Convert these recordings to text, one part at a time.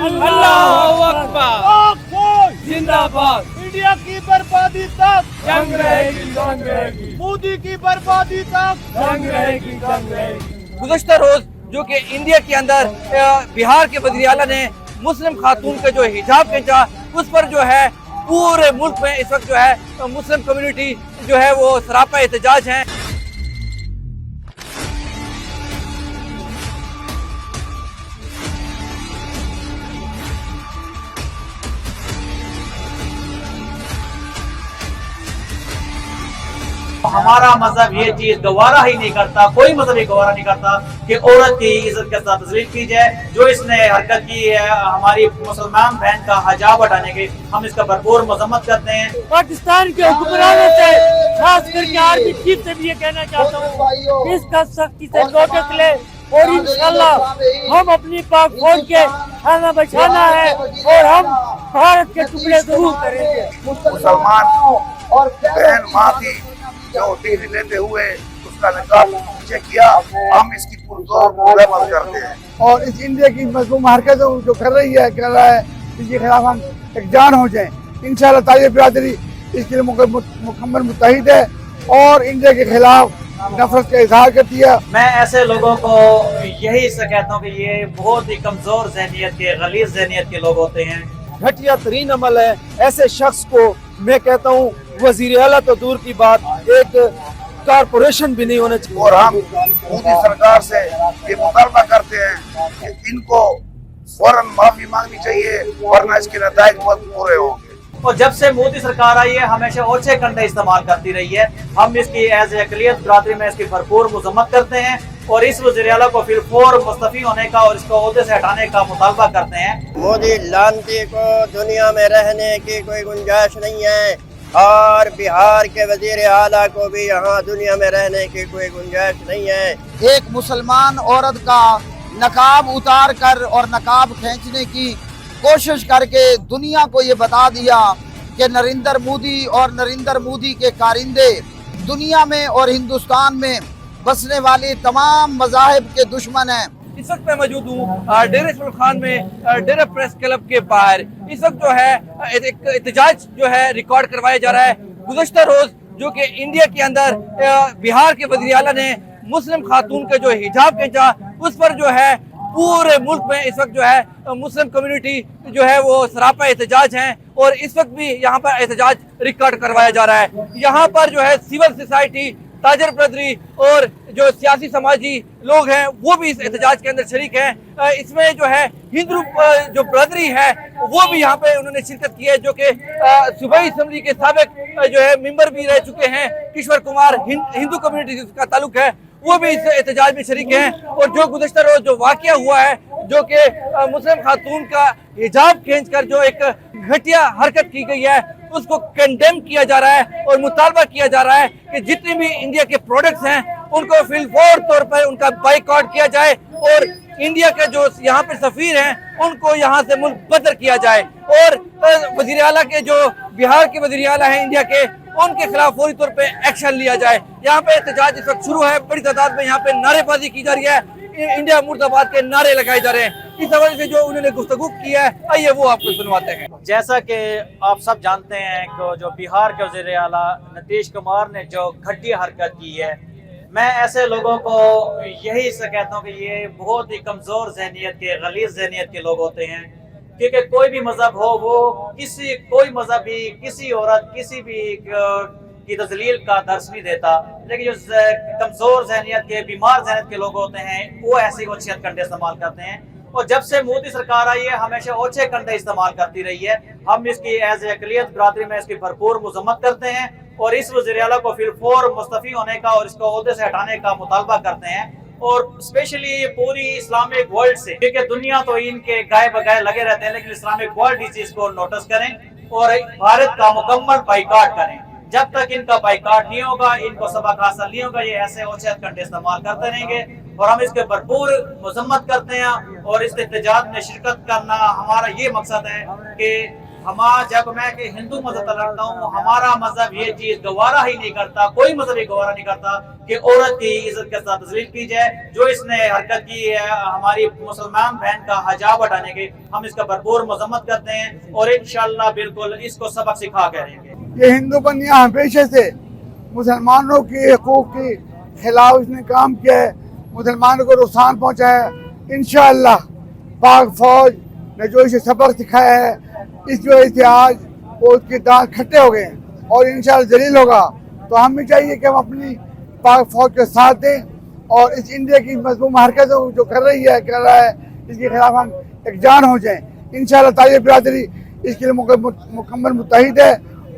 अल्लाहू अकबर, जिंदाबाद। इंडिया की बर्बादी तक जंग रहेगी, जंग रहेगी, मोदी की बर्बादी तक जंग रहेगी, जंग रहेगी। गुज़श्ता रोज जो कि इंडिया के अंदर बिहार के वज़ीर आला ने मुस्लिम खातून का जो हिजाब खींचा, उस पर जो है पूरे मुल्क में इस वक्त जो है मुस्लिम कम्युनिटी जो है वो सरापा एहतजाज है। हमारा मजहब ये चीज गवारा ही नहीं करता, कोई मजहब ये गवारा नहीं करता कि औरत की इज्जत के साथ तस्लीम की जाए। जो इसने हरकत की है हमारी मुसलमान बहन का हिजाब हटाने की, हम इसका भरपूर मजम्मत करते हैं। पाकिस्तान के हुक्मरानों से, खास करके आर्मी चीफ से भी ये कहना चाहता हूँ, इसका सख्ती से नोटिस ले और इंशाल्लाह हम अपनी पाक फौज के खाना बचाना है और हम भारत के टुकड़े जरूर करेंगे। मुसलमान और बहन माँ थी जो डिग्री लेते हुए उसका निकाल पीछे किया, हम इसकी पुरजोर मदद करते हैं। और इस इंडिया की मजलूम हरकत जो कर रही है, कर रहा है, इसके खिलाफ हम एकजान हो जाएं। इंशाल्लाह तालिब बिरादरी इसके लिए मुकम्मल मुत्तहिद है और इंडिया के खिलाफ नफरत का इजहार करती है। मैं ऐसे लोगों को यही से कहता हूँ कि ये बहुत ही कमजोर जहनियत के, गलीज जहनियत के लोग होते हैं। घटिया तरीन अमल है। ऐसे शख्स को मैं कहता हूँ वजीर आला तो दूर की बात, एक कारपोरेशन भी नहीं होना चाहिए। और हम मोदी सरकार से ये मुतालबा करते हैं कि इनको फौरन माफी मांगनी चाहिए वरना इसके नताइज बहुत बुरे होंगे। और जब से मोदी सरकार आई है हमेशा ओछे कंडे इस्तेमाल करती रही है। हम इसकी एज अक़लियत बिरादरी में इसकी भरपूर मजम्मत करते हैं और इस वज़ीर आला को फिर फौर मुस्तफ़ी होने का और इसको ओहदे से हटाने का मुतालबा करते हैं। मोदी लानती को दुनिया में रहने की कोई गुंजाइश नहीं है और बिहार के वज़ीर आला को भी यहाँ दुनिया में रहने की कोई गुंजाइश नहीं है। एक मुसलमान औरत का नकाब उतार कर और नकाब खींचने की कोशिश करके दुनिया को ये बता दिया कि नरेंद्र मोदी और नरेंद्र मोदी के कारिंदे दुनिया में और हिंदुस्तान में बसने वाले तमाम मज़ाहिब के दुश्मन हैं। इस वक्त मैं मौजूद हूँ डेरा इस्माइल खान में, डेरा प्रेस क्लब के बाहर। इस वक्त जो है एक एहतजाज जो है रिकॉर्ड करवाया जा रहा है। गुज़श्ता रोज जो कि इंडिया के अंदर बिहार के वज़ीर आला ने मुस्लिम खातून का जो हिजाब खींचा, उस पर जो है पूरे मुल्क में इस वक्त जो है मुस्लिम कम्युनिटी जो है वो सरापा एहतजाज हैं और इस वक्त भी यहाँ पर एहतजाज रिकॉर्ड करवाया जा रहा है। यहाँ पर जो है सिविल सोसाइटी, ताजर बरदरी और जो सियासी समाजी लोग हैं वो भी इस एहतजाज के अंदर शरीक हैं। इसमें जो है हिंदू जो बरदरी है वो भी यहाँ पे उन्होंने शिरकत की है, जो कि सूबाई असम्बली के साबिक जो है मेंबर भी रह चुके हैं। किशोर कुमार हिंदू कम्युनिटी का ताल्लुक है, वो भी इस एहतजाज में शरीक हैं। और जो गुज़श्ता रोज जो वाक़या हुआ है, जो कि मुस्लिम खातून का हिजाब खींचकर जो एक घटिया हरकत की गई है, उसको कंडेम किया जा रहा है और मुतालबा किया जा रहा है कि जितने भी इंडिया के प्रोडक्ट्स हैं उनको फिलफौर तौर पर उनका बाइकआउट किया जाए और इंडिया के जो यहाँ पे सफीर हैं उनको यहाँ से मुल्क बदर किया जाए और वज़ीर आला के जो बिहार के वज़ीर आला हैं इंडिया के, उनके खिलाफ फौरी तौर पे एक्शन लिया जाए। यहाँ पे एहतजाज इस वक्त शुरू है, बड़ी तादाद में यहाँ पे नारेबाजी की जा रही है, इंडिया मुर्दाबाद के नारे लगाए जा रहे हैं। इस हवाले से जो उन्होंने गुफ्तगू की है, आइए वो आपको सुनवाते हैं। जैसा कि आप सब जानते हैं कि जो बिहार के वज़ीर आला नीतीश कुमार ने जो घटिया हरकत की है, मैं ऐसे लोगों को यही से कहता हूँ कि ये बहुत ही कमज़ोर जहनियत के, गलीज जहनियत के लोग होते हैं। क्योंकि कोई भी मजहब हो, वो कोई मजहबी किसी औरत किसी भी की तजलील का दर्श नहीं देता, लेकिन जो कमज़ोर जहनियत के, बीमार जहनियत के लोग होते हैं वो ऐसे ओछे कंडे इस्तेमाल करते हैं। और जब से मोदी सरकार आई है हमेशा ओछे कंडे इस्तेमाल करती रही है। हम इसकी एज अक़लियत बिरादरी में इसकी भरपूर मजम्मत करते हैं और इस वज़ीर आला को फिर फौर मुस्तफ़ी होने का और इसको ओहदे से हटाने का मुतालबा करते हैं। और स्पेशली ये पूरी इस्लामिक वर्ल्ड से, क्योंकि दुनिया तो इनके गाय बगाए लगे रहते हैं, लेकिन इस्लामिक वर्ल्ड इस चीज को नोटिस करें और भारत का मुकम्मल बाइकाट करें। जब तक इनका बाइकाट नहीं होगा, इनको सबक हासिल नहीं होगा, ये ऐसे ओछे कंडे इस्तेमाल करते रहेंगे और हम इसके भरपूर मजम्मत करते हैं। और इस एहतजाज में शिरकत करना हमारा ये मकसद है कि जब मैं कि हिंदू मजहब रखता हूँ, हमारा मजहब ये चीज गवारा ही नहीं करता, कोई मजहब ही गवारा नहीं करता कि औरत की इज्जत के साथ तस्लील की जाए। जो इसने हरकत की है हमारी मुसलमान बहन का हजाब हटाने की, हम इसका भरपूर मजम्मत करते हैं और इंशाअल्लाह बिल्कुल इसको सबक सिखा के रहेंगे। ये हिंदू बनिया हमेशा से मुसलमानों के हकूक के खिलाफ इसने काम किया है, मुसलमानों को नुकसान पहुँचाया है। इंशाअल्लाह पाक फौज ने जो इसे सबक सिखाया है, इस वजह से आज वो उसके दांत खट्टे हो गए हैं और इंशाअल्लाह जलील होगा। तो हमें चाहिए कि हम अपनी पाक फौज के साथ दें और इस इंडिया की मजमूम हरकतों जो कर रहा है इसके खिलाफ हम एकजान हो जाएं। इंशाअल्लाह तालिब बिरादरी इसके लिए मुकम्मल मुत्तहिद है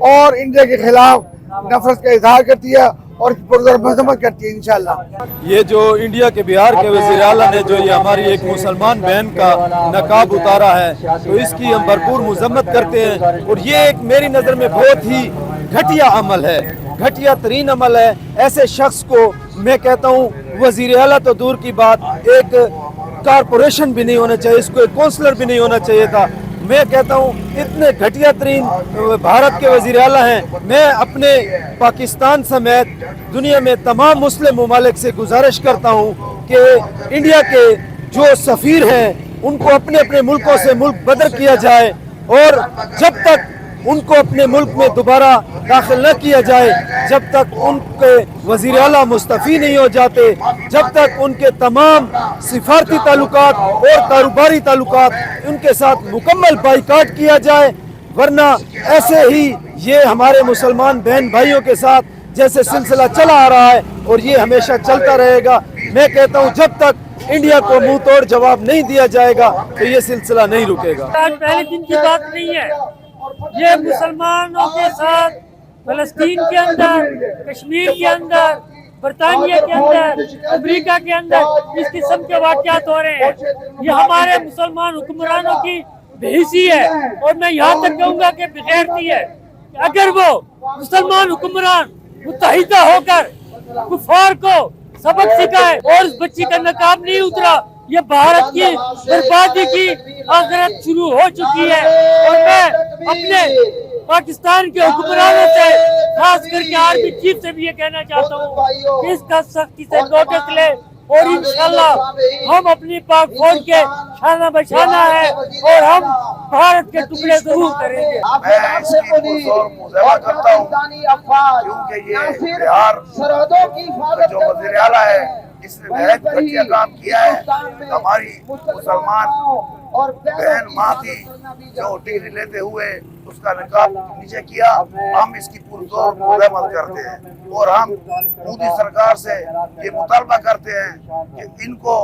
और इंडिया के खिलाफ नफरत का इजहार करती है और पुरजोर मजम्मत करती है इंशाअल्लाह। ये जो इंडिया के बिहार के वज़ीर आला ने जो ये हमारी एक मुसलमान बहन का नकाब उतारा है, तो इसकी हम भरपूर मजम्मत करते हैं और ये एक मेरी नज़र में बहुत ही घटिया अमल है, घटिया तरीन अमल है। ऐसे शख्स को मैं कहता हूँ वज़ीर आला तो दूर की बात, एक कारपोरेशन भी नहीं होना चाहिए, इसको एक काउंसलर भी नहीं होना चाहिए था। मैं कहता हूँ इतने घटिया तरीन भारत के वज़ीर आला हैं। मैं अपने पाकिस्तान समेत दुनिया में तमाम मुस्लिम ममालिक से गुजारिश करता हूँ कि इंडिया के जो सफ़ीर हैं उनको अपने अपने मुल्कों से मुल्क बदर किया जाए और जब तक उनको अपने मुल्क में दोबारा दाखिल न किया जाए, जब तक उनके वज़ीर आला मुस्तफ़ी नहीं हो जाते, जब तक उनके तमाम सिफारती ताल्लुकात और कारोबारी ताल्लुकात उनके साथ मुकम्मल बाइकाट किया जाए। वरना ऐसे ही ये हमारे मुसलमान बहन भाइयों के साथ जैसे सिलसिला चला आ रहा है और ये हमेशा चलता रहेगा। मैं कहता हूँ जब तक इंडिया को मुंह तोड़ जवाब नहीं दिया जाएगा तो ये सिलसिला नहीं रुकेगा। आज पहले दिन की बात नहीं है, ये मुसलमानों के साथ फलस्तीन के अंदर, कश्मीर के अंदर, बरतानिया के अंदर, अमेरिका के अंदर इस किस्म के वाक़यात हो रहे हैं। ये हमारे मुसलमान हुक्मरानों की बेहिसी है और मैं यहाँ तक कहूँगा कि बेगैरती है। अगर वो मुसलमान हुक्मरान मुत्तहिदा होकर कुफार को सबक सिखाए और उस बच्ची का नकाब नहीं उतरा, ये भारत की बर्बादी की आखिरत शुरू हो चुकी है। और मैं अपने पाकिस्तान के हुक्मरानों से, खास करके आर्मी चीफ से भी ये कहना चाहता हूँ कि इसका सख्ती से नोटिस ले और इंशाल्लाह हम अपनी पाक फौज के शाना बशाना है और हम भारत के टुकड़े जरूर करेंगे। मैं इसकी पुरजोर मुज़ाहरा करता हूँ क्योंकि ये बिहार का जो वज़ीर आला है इसने बहुत घटिया काम किया है। हमारी मुसलमान बहन माँ की जो डिग्री लेते हुए उसका निकाब नीचे किया, हम इसकी पुरजोर मजम्मत करते हैं और हम मोदी सरकार से ये मुतालबा करते हैं कि इनको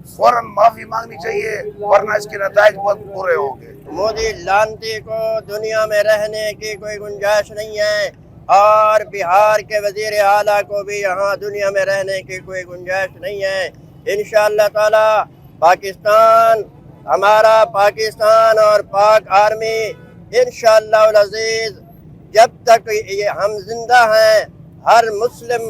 फौरन माफी मांगनी चाहिए वरना इसके नताइज बहुत बुरे होंगे। मोदी लानती को दुनिया में रहने की कोई गुंजाइश नहीं है और बिहार के वजीर आला को भी यहाँ दुनिया में रहने की कोई गुंजाइश नहीं है। इंशाअल्लाह ताला पाकिस्तान, हमारा पाकिस्तान और पाक आर्मी इंशाअल्लाह अज़ीज़ जब तक ये हम जिंदा हैं, हर मुस्लिम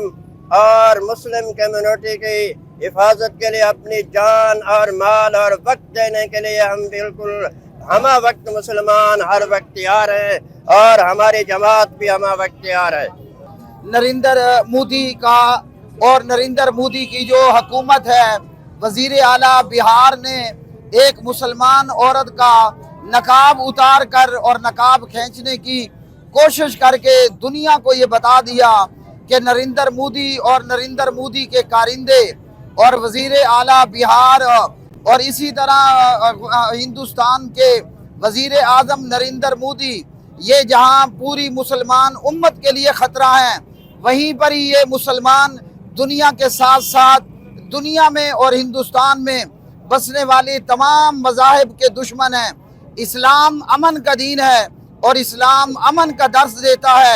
और मुस्लिम कम्युनिटी की हिफाजत के लिए अपनी जान और माल और वक्त देने के लिए हम बिल्कुल हमा वक्त मुसलमान हर वक्त तैयार हैं और हमारी जमात भी हमा वक्त तैयार है। नरेंद्र मोदी का और नरेंद्र मोदी की जो हुकूमत है, वजीर आला बिहार ने एक मुसलमान औरत का नकाब उतार कर और नकाब खींचने की कोशिश करके दुनिया को ये बता दिया कि नरेंद्र मोदी और नरेंद्र मोदी के कारिंदे और वजीर आला बिहार और इसी तरह हिंदुस्तान के वजीर आज़म नरेंद्र मोदी ये जहां पूरी मुसलमान उम्मत के लिए ख़तरा है, वहीं पर ही ये मुसलमान दुनिया के साथ साथ दुनिया में और हिंदुस्तान में बसने वाले तमाम मज़ाहिब के दुश्मन हैं। इस्लाम अमन का दीन है और इस्लाम अमन का दर्स देता है।